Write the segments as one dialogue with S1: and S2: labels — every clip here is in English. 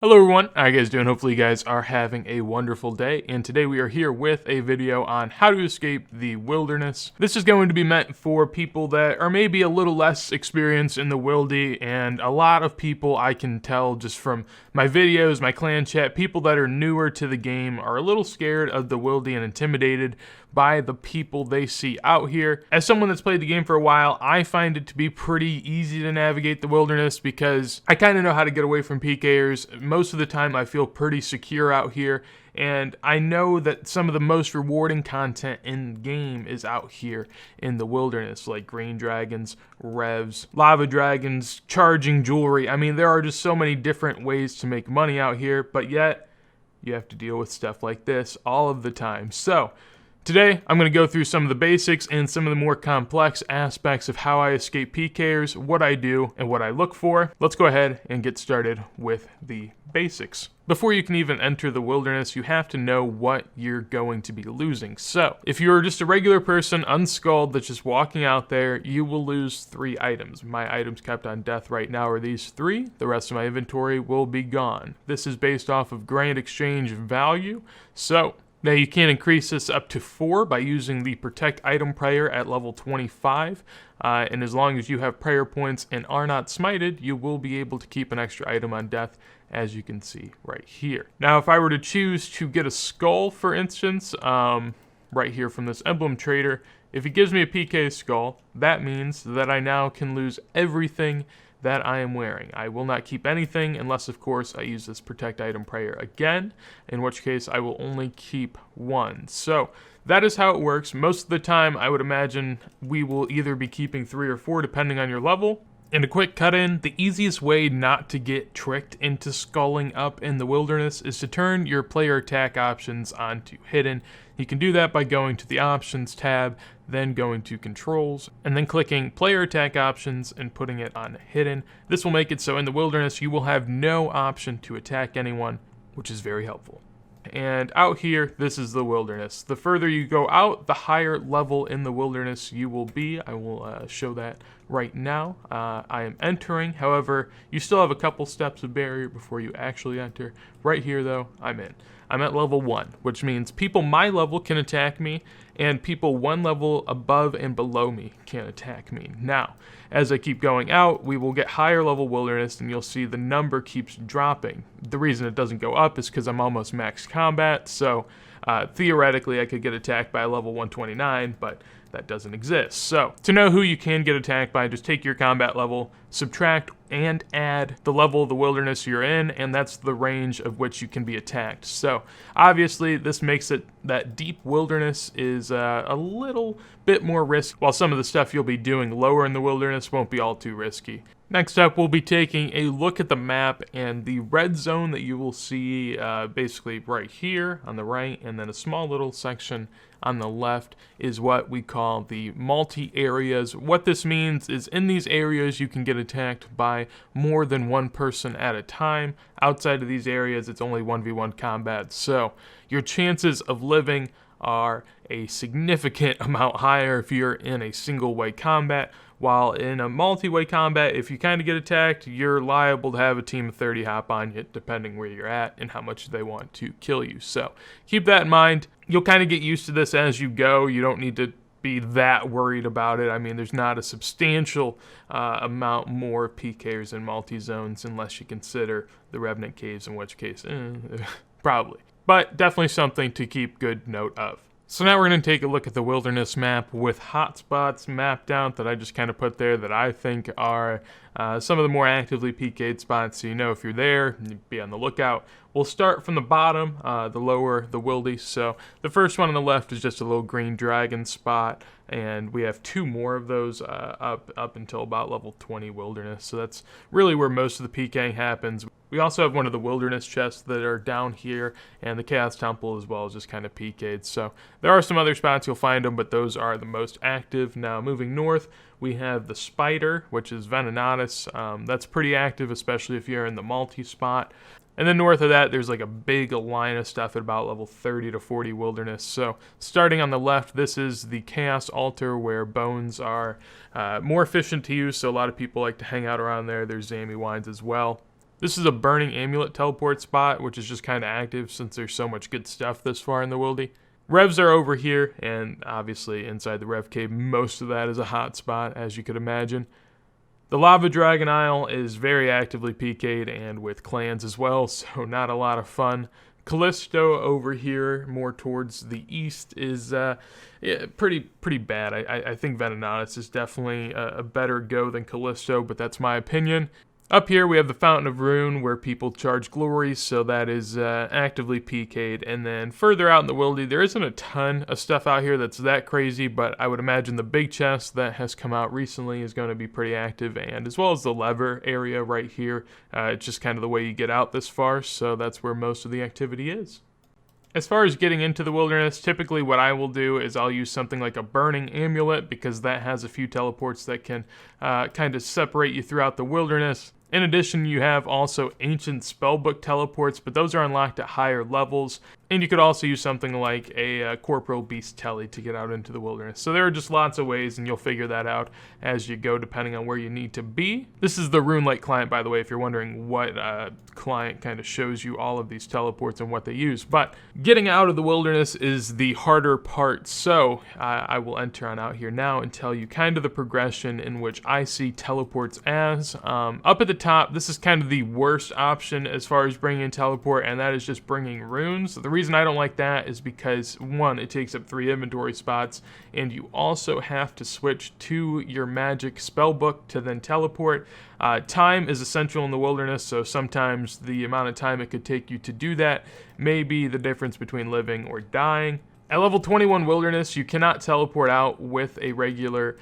S1: Hello everyone, how you guys doing? Hopefully you guys are having a wonderful day, and today we are here with a video on how to escape the wilderness. This is going to be meant for people that are maybe a little less experienced in the wildy, and a lot of people, I can tell just from my videos, my clan chat, people that are newer to the game are a little scared of the wildy and intimidated by the people they see out here. As someone that's played the game for a while, I find it to be pretty easy to navigate the wilderness because I kind of know how to get away from PKers. Most of the time I feel pretty secure out here, and I know that some of the most rewarding content in game is out here in the wilderness, like green dragons, revs, lava dragons, charging jewelry. I mean, there are just so many different ways to make money out here, but yet you have to deal with stuff like this all of the time. So today, I'm going to go through some of the basics and some of the more complex aspects of how I escape PKers, what I do, and what I look for. Let's go ahead and get started with the basics. Before you can even enter the wilderness, you have to know what you're going to be losing. So, if you're just a regular person, unskulled, that's just walking out there, you will lose 3 items. My items kept on death right now are these 3. The rest of my inventory will be gone. This is based off of grand exchange value. So, now you can increase this up to 4 by using the Protect Item Prayer at level 25, and as long as you have prayer points and are not smited, you will be able to keep an extra item on death, as you can see right here. Now if I were to choose to get a skull, for instance, right here from this emblem trader, if he gives me a PK skull, that means that I now can lose everything that I am wearing. I will not keep anything unless, of course, I use this Protect Item Prayer again, in which case I will only keep 1. So that is how it works. Most of the time, I would imagine we will either be keeping 3 or 4, depending on your level. And a quick cut in, the easiest way not to get tricked into sculling up in the wilderness is to turn your player attack options onto hidden. You can do that by going to the options tab, then going to controls, and then clicking player attack options and putting it on hidden. This will make it so in the wilderness you will have no option to attack anyone, which is very helpful. And out here, this is the wilderness. The further you go out, the higher level in the wilderness you will be. I will show that right now. I am entering. However, you still have a couple steps of barrier before you actually enter. Right here, though, I'm in. I'm at level 1, which means people my level can attack me, and people 1 level above and below me can attack me. Now, as I keep going out, we will get higher level wilderness, and you'll see the number keeps dropping. The reason it doesn't go up is because I'm almost max combat, so theoretically I could get attacked by level 129, but that doesn't exist. So, to know who you can get attacked by, just take your combat level, subtract and add the level of the wilderness you're in, and that's the range of which you can be attacked. So, obviously, this makes it that deep wilderness is a little bit more risky, while some of the stuff you'll be doing lower in the wilderness won't be all too risky. Next up, we'll be taking a look at the map, and the red zone that you will see basically right here on the right, and then a small little section on the left is what we call the multi-areas. What this means is in these areas you can get attacked by more than 1 person at a time. Outside of these areas, it's only 1v1 combat, so your chances of living are a significant amount higher if you're in a single-way combat, while in a multi-way combat, if you kind of get attacked, you're liable to have a team of 30 hop on you, depending where you're at and how much they want to kill you. So keep that in mind. You'll kind of get used to this as you go. You don't need to be that worried about it. I mean, there's not a substantial amount more PKers in multi-zones unless you consider the Revenant Caves, in which case, probably. But definitely something to keep good note of. So now we're going to take a look at the wilderness map with hotspots mapped out that I just kind of put there that I think are some of the more actively PK'd spots, so you know if you're there, be on the lookout. We'll start from the bottom, the lower, the wildy. So the first one on the left is just a little green dragon spot, and we have 2 more of those up until about level 20 wilderness. So that's really where most of the PKing happens. We also have one of the wilderness chests that are down here, and the Chaos Temple as well is just kind of PK'd. So there are some other spots you'll find them, but those are the most active. Now moving north, we have the Spider, which is Venenatus. That's pretty active, especially if you're in the multi-spot. And then north of that, there's like a big line of stuff at about level 30 to 40 wilderness. So starting on the left, this is the Chaos Altar where bones are more efficient to use. So a lot of people like to hang out around there. There's Zami Wines as well. This is a burning amulet teleport spot, which is just kind of active since there's so much good stuff this far in the wildy. Revs are over here, and obviously inside the Rev Cave, most of that is a hotspot, as you could imagine. The Lava Dragon Isle is very actively PK'd and with clans as well, so not a lot of fun. Callisto over here, more towards the east, is pretty bad. I think Venonautus is definitely a better go than Callisto, but that's my opinion. Up here we have the Fountain of Rune where people charge glories, so that is actively PK'd. And then further out in the wildy, there isn't a ton of stuff out here that's that crazy, but I would imagine the big chest that has come out recently is going to be pretty active, and as well as the lever area right here. It's just kind of the way you get out this far, so that's where most of the activity is. As far as getting into the wilderness, typically what I will do is I'll use something like a burning amulet because that has a few teleports that can kind of separate you throughout the wilderness. In addition, you have also ancient spellbook teleports, but those are unlocked at higher levels. And you could also use something like a corporal beast telly to get out into the wilderness. So there are just lots of ways, and you'll figure that out as you go, depending on where you need to be. This is the RuneLite client, by the way, if you're wondering what client kind of shows you all of these teleports and what they use. But getting out of the wilderness is the harder part. So I will enter on out here now and tell you kind of the progression in which I see teleports as. Up at the top, this is kind of the worst option as far as bringing in teleport, and that is just bringing runes. The reason I don't like that is because, one, it takes up 3 inventory spots, and you also have to switch to your magic spellbook to then teleport. Time is essential in the wilderness, so sometimes the amount of time it could take you to do that may be the difference between living or dying. At level 21 Wilderness, you cannot teleport out with a regular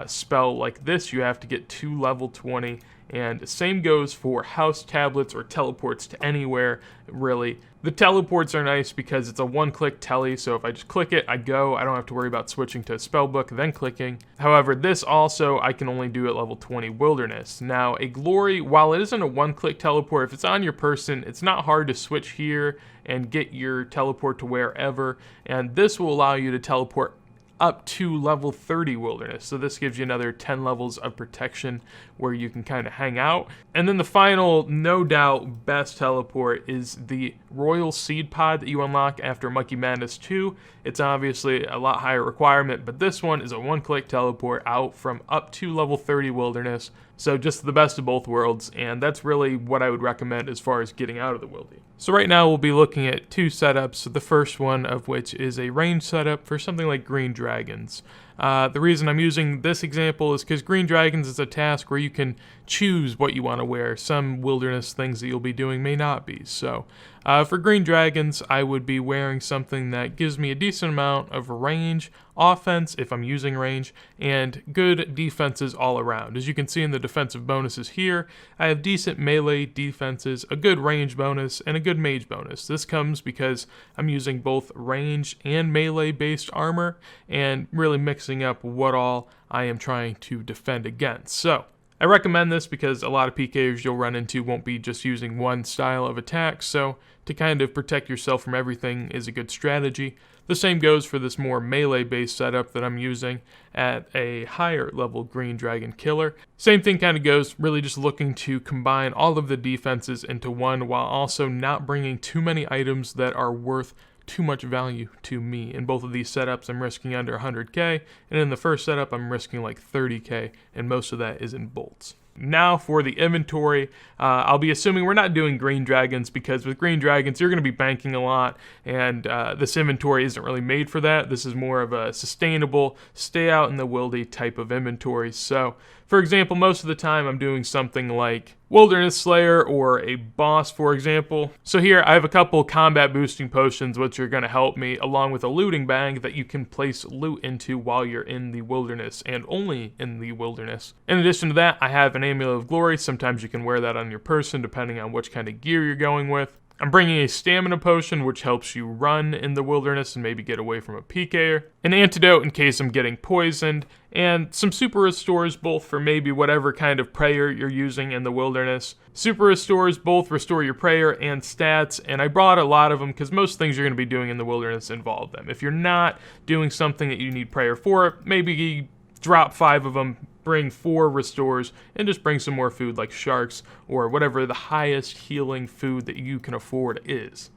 S1: spell like this. You have to get to level 20, and same goes for house tablets or teleports to anywhere, really. The teleports are nice because it's a one-click telly, so if I just click it, I go. I don't have to worry about switching to a spellbook, then clicking. However, this also I can only do at level 20 Wilderness. Now, a glory, while it isn't a one-click teleport, if it's on your person, it's not hard to switch here and get your teleport to wherever, and this will allow you to teleport up to level 30 Wilderness. So this gives you another 10 levels of protection where you can kind of hang out. And then the final, no doubt, best teleport is the Royal Seed Pod that you unlock after Monkey Madness 2. It's obviously a lot higher requirement, but this one is a one-click teleport out from up to level 30 Wilderness. So just the best of both worlds, and that's really what I would recommend as far as getting out of the wildy. So right now we'll be looking at 2 setups, the first one of which is a range setup for something like Green Dragons. The reason I'm using this example is because Green Dragons is a task where you can choose what you want to wear. Some wilderness things that you'll be doing may not be. So for Green Dragons, I would be wearing something that gives me a decent amount of range, offense if I'm using range, and good defenses all around. As you can see in the defensive bonuses here, I have decent melee defenses, a good range bonus, and a good mage bonus. This comes because I'm using both range and melee based armor and really mixing up what all I am trying to defend against. So I recommend this because a lot of PKers you'll run into won't be just using one style of attack, so to kind of protect yourself from everything is a good strategy. The same goes for this more melee-based setup that I'm using at a higher level Green Dragon Killer. Same thing kind of goes, really just looking to combine all of the defenses into one while also not bringing too many items that are worth too much value to me. In both of these setups, I'm risking under 100k, and in the first setup, I'm risking like 30k, and most of that is in bolts. Now for the inventory, I'll be assuming we're not doing Green Dragons because with Green Dragons, you're going to be banking a lot, and this inventory isn't really made for that. This is more of a sustainable, stay out in the wildy type of inventory. So, for example, most of the time I'm doing something like Wilderness Slayer or a boss, for example. So here I have a couple combat boosting potions which are going to help me, along with a looting bag that you can place loot into while you're in the wilderness and only in the wilderness. In addition to that, I have an Amulet of Glory. Sometimes you can wear that on your person depending on which kind of gear you're going with. I'm bringing a stamina potion which helps you run in the wilderness and maybe get away from a PKer, an antidote in case I'm getting poisoned, and some super restores both for maybe whatever kind of prayer you're using in the wilderness. Super restores both restore your prayer and stats, and I brought a lot of them because most things you're going to be doing in the wilderness involve them. If you're not doing something that you need prayer for, maybe drop 5 of them, bring 4 restores, and just bring some more food like sharks or whatever the highest healing food that you can afford is.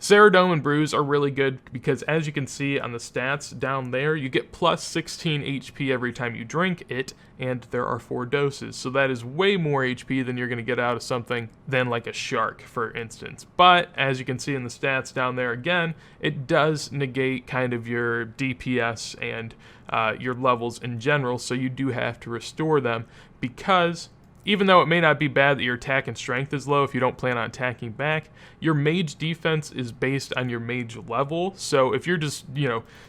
S1: Ceridome and brews are really good because, as you can see on the stats down there, you get plus 16 HP every time you drink it, and there are 4 doses. So that is way more HP than you're going to get out of something than like a shark, for instance. But as you can see in the stats down there again, it does negate kind of your DPS and your levels in general, so you do have to restore them because even though it may not be bad that your attack and strength is low if you don't plan on attacking back, your mage defense is based on your mage level. So if you're just,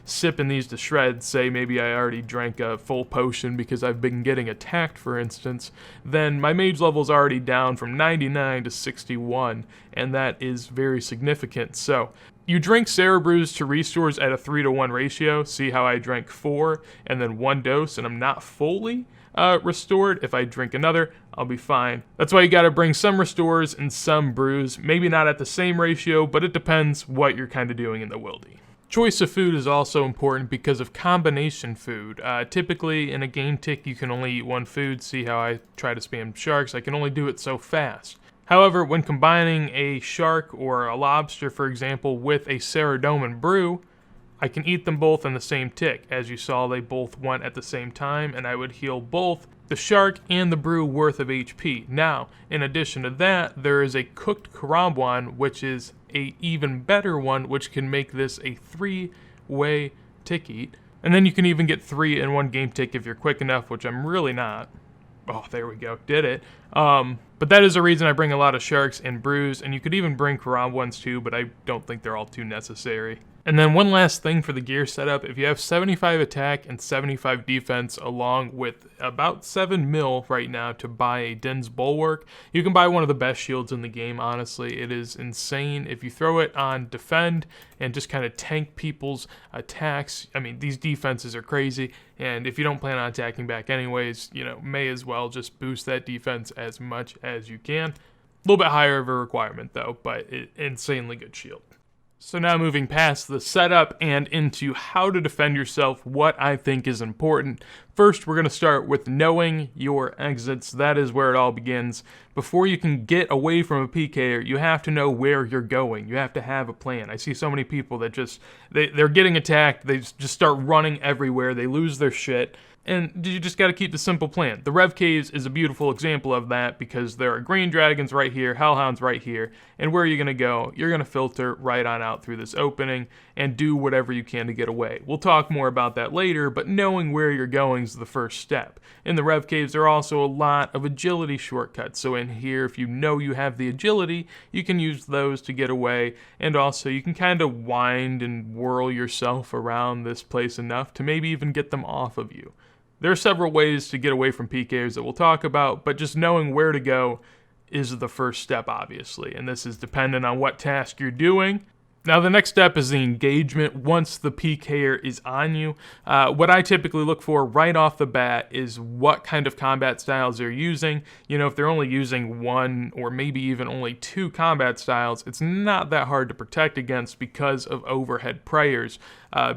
S1: sipping these to shreds, say maybe I already drank a full potion because I've been getting attacked, for instance, then my mage level is already down from 99 to 61, and that is very significant. So you drink Cerebrews to restores at a 3-to-1 ratio. See how I drank 4 and then 1 dose, and I'm not fully restored. If I drink another, I'll be fine. That's why you gotta bring some restores and some brews. Maybe not at the same ratio, but it depends what you're kind of doing in the wildy. Choice of food is also important because of combination food. Typically in a game tick you can only eat 1 food. See how I try to spam sharks? I can only do it so fast. However, when combining a shark or a lobster, for example, with a Ceridome and brew, I can eat them both in the same tick. As you saw, they both went at the same time, and I would heal both the shark and the brew worth of HP. Now, in addition to that, there is a cooked Karambwan, which is a even better one, which can make this a 3-way tick eat. And then you can even get 3 in 1 game tick if you're quick enough, which I'm really not. Oh, there we go, did it. But that is the reason I bring a lot of sharks and brews, and you could even bring Karambwans too, but I don't think they're all too necessary. And then one last thing for the gear setup, if you have 75 attack and 75 defense along with about 7 mil right now to buy a Din's Bulwark, you can buy one of the best shields in the game, honestly. It is insane. If you throw it on defend and just kind of tank people's attacks, I mean, these defenses are crazy, and if you don't plan on attacking back anyways, may as well just boost that defense as much as you can. A little bit higher of a requirement though, but insanely good shield. So now moving past the setup and into how to defend yourself, what I think is important. First, we're going to start with knowing your exits. That is where it all begins. Before you can get away from a PKer, you have to know where you're going. You have to have a plan. I see so many people that they're getting attacked, they just start running everywhere, they lose their shit. And you just got to keep the simple plan. The Rev Caves is a beautiful example of that because there are green dragons right here, hellhounds right here, and where are you going to go? You're going to filter right on out through this opening and do whatever you can to get away. We'll talk more about that later, but knowing where you're going is the first step. In the Rev Caves, there are also a lot of agility shortcuts. So in here, if you know you have the agility, you can use those to get away, and also you can kind of wind and whirl yourself around this place enough to maybe even get them off of you. There are several ways to get away from PKs that we'll talk about, but just knowing where to go is the first step, obviously, and this is dependent on what task you're doing. Now, the next step is the engagement once the PKer is on you. What I typically look for right off the bat is what kind of combat styles they're using. If they're only using 1 or maybe even only 2 combat styles, it's not that hard to protect against because of overhead prayers.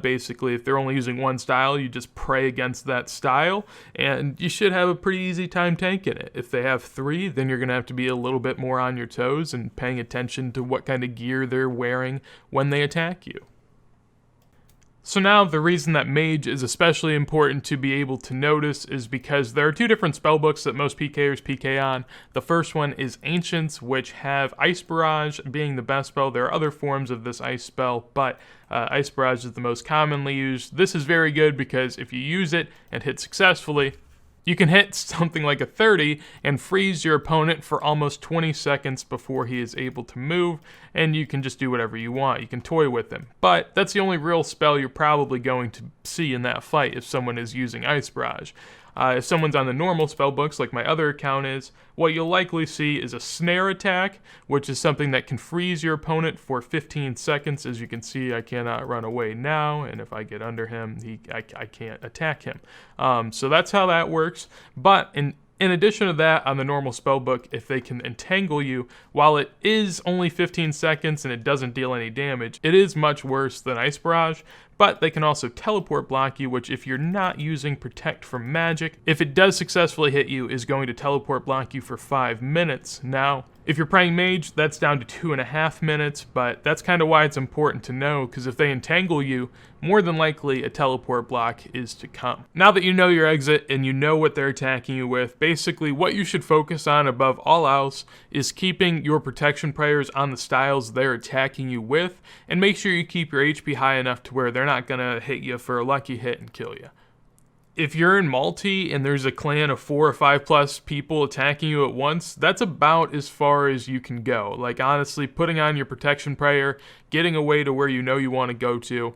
S1: Basically, if they're only using 1 style, you just pray against that style, and you should have a pretty easy time tanking it. If they have 3, then you're going to have to be a little bit more on your toes and paying attention to what kind of gear they're wearing when they attack you. So now the reason that mage is especially important to be able to notice is because there are 2 different spellbooks that most PKers PK on. The first one is Ancients, which have Ice Barrage being the best spell. There are other forms of this ice spell, but Ice Barrage is the most commonly used. This is very good because if you use it and hit successfully, you can hit something like a 30 and freeze your opponent for almost 20 seconds before he is able to move, and you can just do whatever you want. You can toy with him. But that's the only real spell you're probably going to see in that fight if someone is using Ice Barrage. If someone's on the normal spellbooks, like my other account is, what you'll likely see is a snare attack, which is something that can freeze your opponent for 15 seconds. As you can see, I cannot run away now, and if I get under him, I can't attack him. So that's how that works. But in In addition to that, on the normal spellbook, if they can entangle you, while it is only 15 seconds and it doesn't deal any damage, it is much worse than Ice Barrage, but they can also teleport block you, which if you're not using Protect from magic, if it does successfully hit you, is going to teleport block you for 5 minutes. Now, if you're praying mage, that's down to 2.5 minutes, but that's kind of why it's important to know, because if they entangle you, more than likely a teleport block is to come. Now that you know your exit and you know what they're attacking you with, basically what you should focus on above all else is keeping your protection prayers on the styles they're attacking you with, and make sure you keep your HP high enough to where they're not going to hit you for a lucky hit and kill you. If you're in multi and there's a clan of 4 or 5 plus people attacking you at once, that's about as far as you can go. Like, honestly, putting on your protection prayer, getting away to where you know you want to go to,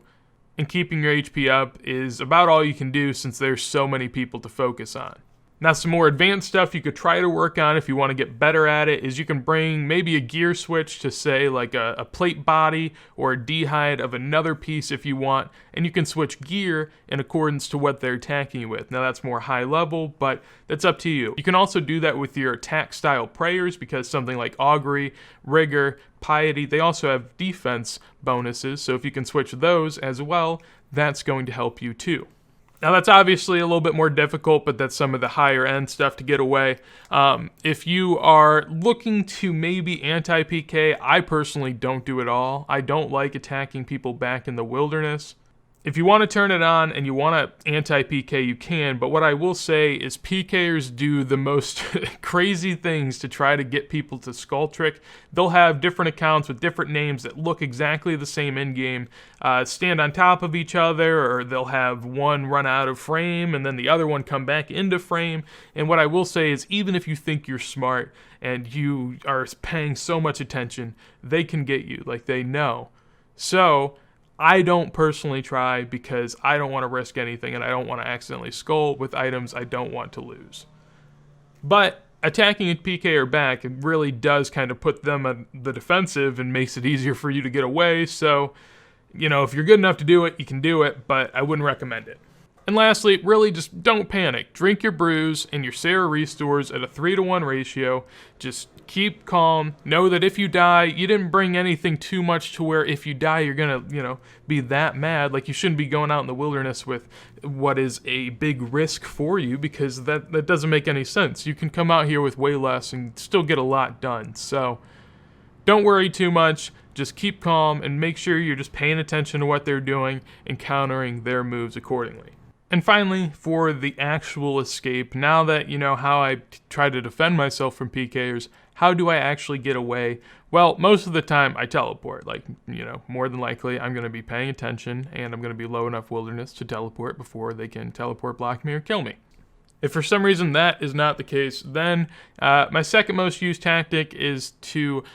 S1: and keeping your HP up is about all you can do since there's so many people to focus on. Now, some more advanced stuff you could try to work on if you want to get better at it is you can bring maybe a gear switch to, say, like a plate body or a D-hide of another piece if you want, and you can switch gear in accordance to what they're attacking you with. Now, that's more high level, but that's up to you. You can also do that with your attack style prayers, because something like Augury, Rigor, Piety, they also have defense bonuses, so if you can switch those as well, that's going to help you too. Now, that's obviously a little bit more difficult, but that's some of the higher end stuff to get away. If you are looking to maybe anti-PK, I personally don't do it all. I don't like attacking people back in the wilderness. If you want to turn it on and you want to anti-PK, you can, but what I will say is PKers do the most crazy things to try to get people to skull trick. They'll have different accounts with different names that look exactly the same in-game, stand on top of each other, or they'll have one run out of frame and then the other one come back into frame. And what I will say is, even if you think you're smart and you are paying so much attention, they can get you, like they know. So I don't personally try because I don't want to risk anything and I don't want to accidentally skull with items I don't want to lose. But attacking a PKer back, it really does kind of put them on the defensive and makes it easier for you to get away. So, you know, if you're good enough to do it, you can do it, but I wouldn't recommend it. And lastly, really just don't panic. Drink your brews and your Sarah restores at a 3-to-1 ratio. Just keep calm. Know that if you die, you didn't bring anything too much to where if you die, you're gonna, be that mad. Like, you shouldn't be going out in the wilderness with what is a big risk for you, because that doesn't make any sense. You can come out here with way less and still get a lot done. So don't worry too much. Just keep calm and make sure you're just paying attention to what they're doing and countering their moves accordingly. And finally, for the actual escape, now that you know how I try to defend myself from PKers, how do I actually get away? Well, most of the time I teleport. Like, more than likely I'm going to be paying attention and I'm going to be low enough wilderness to teleport before they can teleport block me or kill me. If for some reason that is not the case, then my second most used tactic is to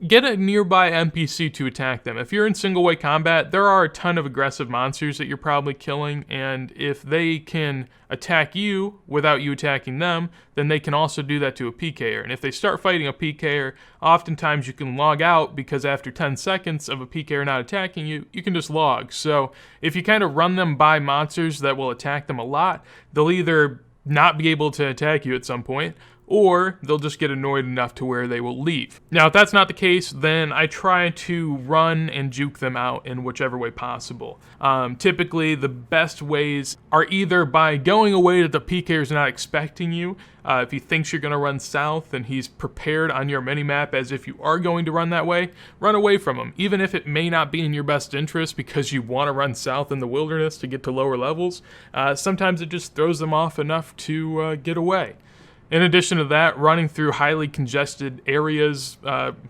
S1: get a nearby NPC to attack them. If you're in single-way combat, there are a ton of aggressive monsters that you're probably killing, and if they can attack you without you attacking them, then they can also do that to a PKer. And if they start fighting a PKer, oftentimes you can log out, because after 10 seconds of a PKer not attacking you, you can just log. So if you kind of run them by monsters that will attack them a lot, they'll either not be able to attack you at some point, or they'll just get annoyed enough to where they will leave. Now, if that's not the case, then I try to run and juke them out in whichever way possible. Typically, the best ways are either by going away that the PK is not expecting you. If he thinks you're going to run south and he's prepared on your minimap as if you are going to run that way, run away from him. Even if it may not be in your best interest because you want to run south in the wilderness to get to lower levels, sometimes it just throws them off enough to get away. In addition to that, running through highly congested areas,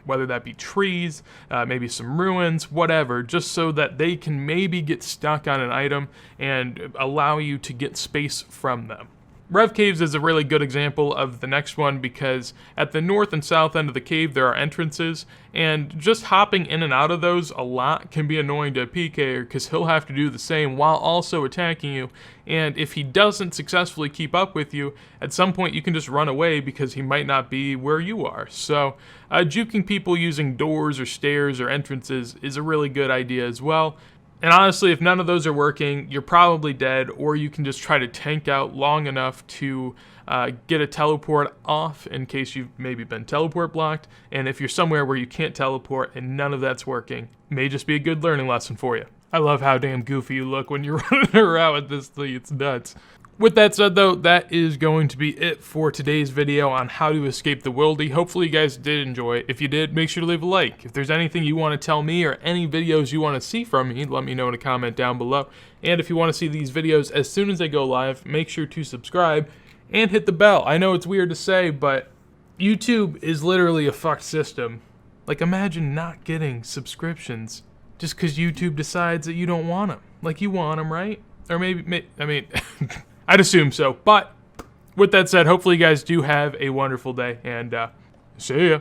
S1: whether that be trees, maybe some ruins, whatever, just so that they can maybe get stuck on an item and allow you to get space from them. Rev Caves is a really good example of the next one, because at the north and south end of the cave there are entrances, and just hopping in and out of those a lot can be annoying to a PKer, because he'll have to do the same while also attacking you, and if he doesn't successfully keep up with you, at some point you can just run away because he might not be where you are. So juking people using doors or stairs or entrances is a really good idea as well. And honestly, if none of those are working, you're probably dead, or you can just try to tank out long enough to get a teleport off in case you've maybe been teleport blocked. And if you're somewhere where you can't teleport and none of that's working, may just be a good learning lesson for you. I love how damn goofy you look when you're running around with this thing. It's nuts. With that said, though, that is going to be it for today's video on how to escape the wildy. Hopefully you guys did enjoy it. If you did, make sure to leave a like. If there's anything you want to tell me or any videos you want to see from me, let me know in a comment down below. And if you want to see these videos as soon as they go live, make sure to subscribe and hit the bell. I know it's weird to say, but YouTube is literally a fucked system. Like, imagine not getting subscriptions just because YouTube decides that you don't want them. Like, you want them, right? Or maybe I mean... I'd assume so. But with that said, hopefully you guys do have a wonderful day, and see ya.